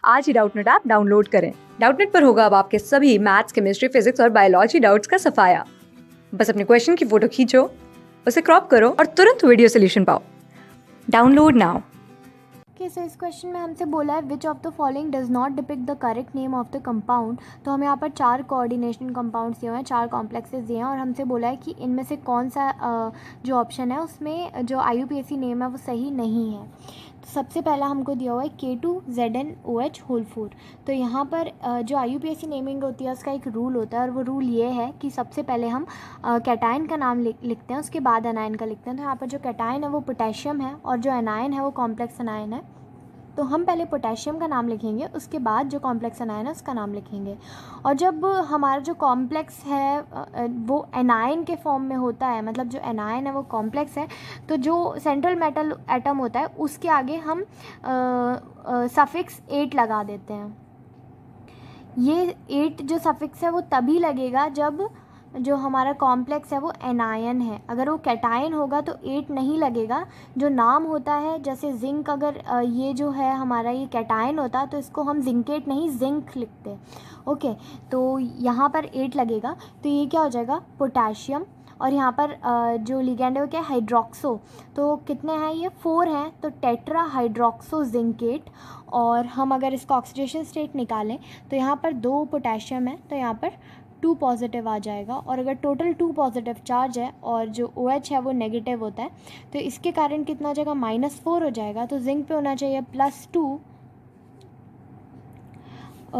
आज ही Doubtnut app download करें। Doubtnut पर होगा अब आपके सभी मैथ्स, केमिस्ट्री, फिजिक्स और बायोलॉजी डाउट्स का सफाया। बस अपने क्वेश्चन की फोटो खींचो, उसे क्रॉप करो और तुरंत वीडियो सोल्यूशन पाओ। Download now. ओके, सो इस क्वेश्चन में हमसे बोला है which of the following does not depict the correct name of the compound. तो हमें यहाँ पर 4 कोऑर्डिनेशन कंपाउंड्स दिए हुए हैं, 4 कॉम्प्लेक्सेस दिए हैं और हमसे बोला है कि इनमें से कौन सा जो ऑप्शन है उसमें जो IUPAC नेम है वो सही नहीं है। तो सबसे पहला हमको दिया हुआ है K2ZnOH होल 4। तो यहाँ पर जो IUPAC नेमिंग होती है उसका एक रूल होता है और वो रूल ये है कि सबसे पहले हम कैटायन का नाम लिखते हैं, उसके बाद एनायन का लिखते हैं। तो यहाँ पर जो कैटायन है वो पोटेशियम है और जो एनायन है वो कॉम्प्लेक्स एनायन है। तो हम पहले पोटेशियम का नाम लिखेंगे, उसके बाद जो कॉम्प्लेक्स एनायन है उसका नाम लिखेंगे। और जब हमारा जो कॉम्प्लेक्स है वो एनायन के फॉर्म में होता है, मतलब जो एनायन है वो कॉम्प्लेक्स है, तो जो सेंट्रल मेटल एटम होता है उसके आगे हम सफिक्स 8 लगा देते हैं। ये 8 जो सफिक्स है वो तभी लगेगा जब जो हमारा कॉम्प्लेक्स है वो एनायन है। अगर वो कैटायन होगा तो 8 नहीं लगेगा। जो नाम होता है, जैसे जिंक, अगर ये जो है हमारा ये कैटायन होता तो इसको हम जिंकेट नहीं जिंक लिखते। ओके, तो यहाँ पर 8 लगेगा। तो ये क्या हो जाएगा, पोटेशियम। और यहाँ पर जो लिगेंड है वो क्या है, हाइड्रोक्सो। तो कितने हैं ये, 4 हैं, तो टेट्रा हाइड्रोक्सो जिंकेट। और हम अगर इसका ऑक्सीडेशन स्टेट निकालें तो यहाँ पर 2 पोटेशियम है, तो यहाँ पर 2 पॉजिटिव आ जाएगा। और अगर टोटल 2 पॉजिटिव चार्ज है और जो OH है वो नेगेटिव होता है, तो इसके कारण कितना हो जाएगा, -4 हो जाएगा। तो जिंक पे होना चाहिए +2,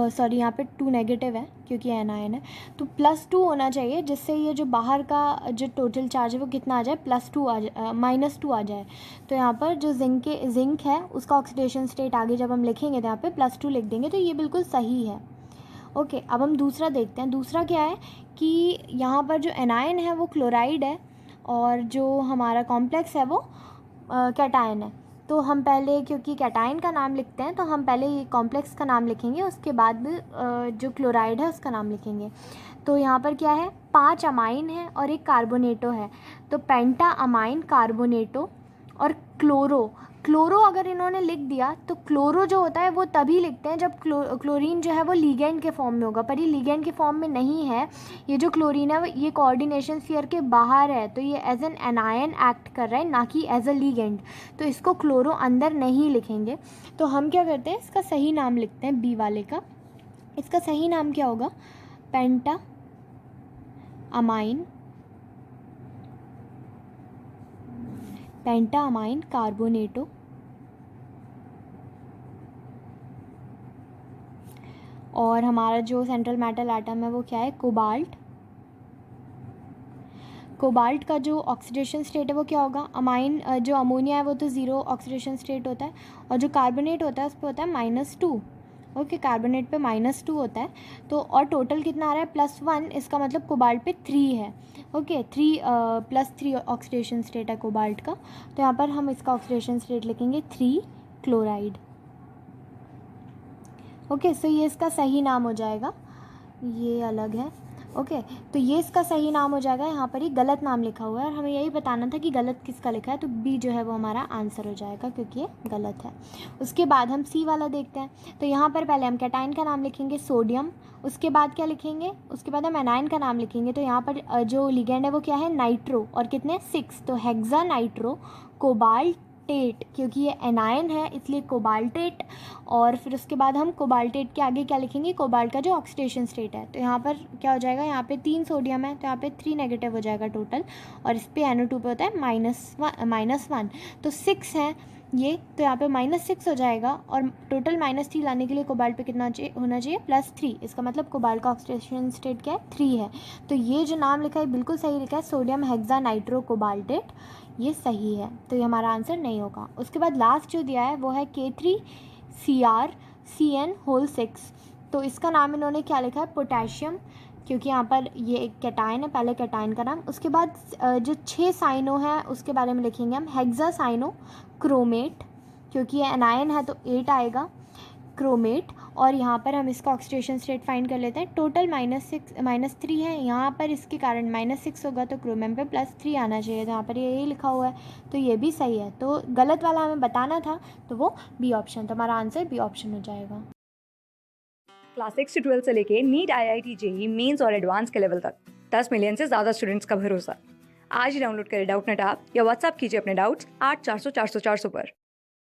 सॉरी यहाँ पे 2 नेगेटिव है क्योंकि एनायन है, तो +2 होना चाहिए, जिससे ये जो बाहर का जो टोटल चार्ज है वो कितना आ जाए, +2 आ जाए, -2 आ जाए। तो यहाँ पर जो जिंक है उसका ऑक्सीडेशन स्टेट आगे जब हम लिखेंगे तो यहाँ पे +2 लिख देंगे, तो ये बिल्कुल सही है। ओके, अब हम दूसरा देखते हैं। दूसरा क्या है कि यहाँ पर जो एनायन है वो क्लोराइड है और जो हमारा कॉम्प्लेक्स है वो कैटायन है। तो हम पहले, क्योंकि कैटायन का नाम लिखते हैं, तो हम पहले ये कॉम्प्लेक्स का नाम लिखेंगे, उसके बाद जो क्लोराइड है उसका नाम लिखेंगे। तो यहाँ पर क्या है, 5 अमाइन है और एक कार्बोनेटो है। तो पेंटा अमाइन कार्बोनेटो और क्लोरो अगर इन्होंने लिख दिया तो क्लोरो जो होता है वो तभी लिखते हैं जब क्लोरीन जो है वो लिगेंड के फॉर्म में होगा, पर ये लिगेंड के फॉर्म में नहीं है। ये जो क्लोरीन है ये कोऑर्डिनेशन स्फीयर के बाहर है, तो ये एज एन एनायन एक्ट कर रहा है, ना कि एज अ लिगेंड। तो इसको क्लोरो अंदर नहीं लिखेंगे। तो हम क्या करते हैं, इसका सही नाम लिखते हैं बी वाले का। इसका सही नाम क्या होगा, पेंटा अमाइन कार्बोनेटो और हमारा जो सेंट्रल मेटल एटम है वो क्या है, कोबाल्ट का जो ऑक्सीडेशन स्टेट है वो क्या होगा, अमाइन जो अमोनिया है वो तो 0 ऑक्सीडेशन स्टेट होता है और जो कार्बोनेट होता है उस पर होता है -2। ओके, कार्बोनेट पे -2 होता है। तो और टोटल कितना आ रहा है, +1, इसका मतलब कोबाल्ट पे 3 है। ओके, 3 ऑक्सीडेशन स्टेट है कोबाल्ट का। तो यहाँ पर हम इसका ऑक्सीडेशन स्टेट लिखेंगे 3 क्लोराइड। ओके, सो ये इसका सही नाम हो जाएगा, ये अलग है। ओके, तो ये इसका सही नाम हो जाएगा। यहाँ पर ही गलत नाम लिखा हुआ है और हमें यही बताना था कि गलत किसका लिखा है, तो बी जो है वो हमारा आंसर हो जाएगा क्योंकि ये गलत है। उसके बाद हम सी वाला देखते हैं। तो यहाँ पर पहले हम कैटायन का नाम लिखेंगे सोडियम, उसके बाद क्या लिखेंगे, उसके बाद हम एनायन का नाम लिखेंगे। तो यहाँ पर जो लिगेंड है वो क्या है, नाइट्रो, और कितने 6, तो हेक्सा नाइट्रो कोबाल्टेट, क्योंकि ये एनायन है इसलिए कोबाल्टेट। और फिर उसके बाद हम कोबाल्टेट के आगे क्या लिखेंगे, कोबाल्ट का जो ऑक्सीडेशन स्टेट है। तो यहाँ पर क्या हो जाएगा, यहाँ पे 3 सोडियम है तो यहाँ पे 3 नेगेटिव हो जाएगा टोटल, और इस पे NO2 पे होता है -1, तो 6 है ये, तो यहाँ पे -6 हो जाएगा। और टोटल -3 लाने के लिए कोबाल्ट पे कितना होना चाहिए, +3। इसका मतलब कोबाल्ट का ऑक्सीडेशन स्टेट क्या है, 3 है। तो ये जो नाम लिखा है बिल्कुल सही लिखा है, सोडियम हेक्सा नाइट्रो कोबाल्टेट, ये सही है। तो ये हमारा आंसर नहीं होगा। उसके बाद लास्ट जो दिया है वो है K3CrCN होल 6। तो इसका नाम इन्होंने क्या लिखा है, पोटेशियम, क्योंकि यहाँ पर ये एक कैटायन है, पहले कैटायन का नाम। उसके बाद जो 6 साइनो है उसके बारे में लिखेंगे हम, हेक्सा साइनो क्रोमेट, क्योंकि ये एनायन है तो 8 आएगा, क्रोमेट। और यहाँ पर हम इसका ऑक्सीडेशन स्टेट फाइंड कर लेते हैं। टोटल -3 है, यहाँ पर इसके कारण -6 होगा तो क्रोमियम पे +3 आना चाहिए, तो यहाँ पर यही लिखा हुआ है, तो ये भी सही है। तो गलत वाला हमें बताना था, तो वो बी ऑप्शन, तो हमारा आंसर बी ऑप्शन हो जाएगा। क्लास 6 से 12 से लेके नीट, IIT, जेईई मेंस और एडवांस के लेवल तक 10 मिलियन से ज्यादा स्टूडेंट्स का भरोसा। आज ही डाउनलोड करें डाउटनेट ऐप या व्हाट्सएप कीजिए अपने डाउट्स 8400 400 400 पर।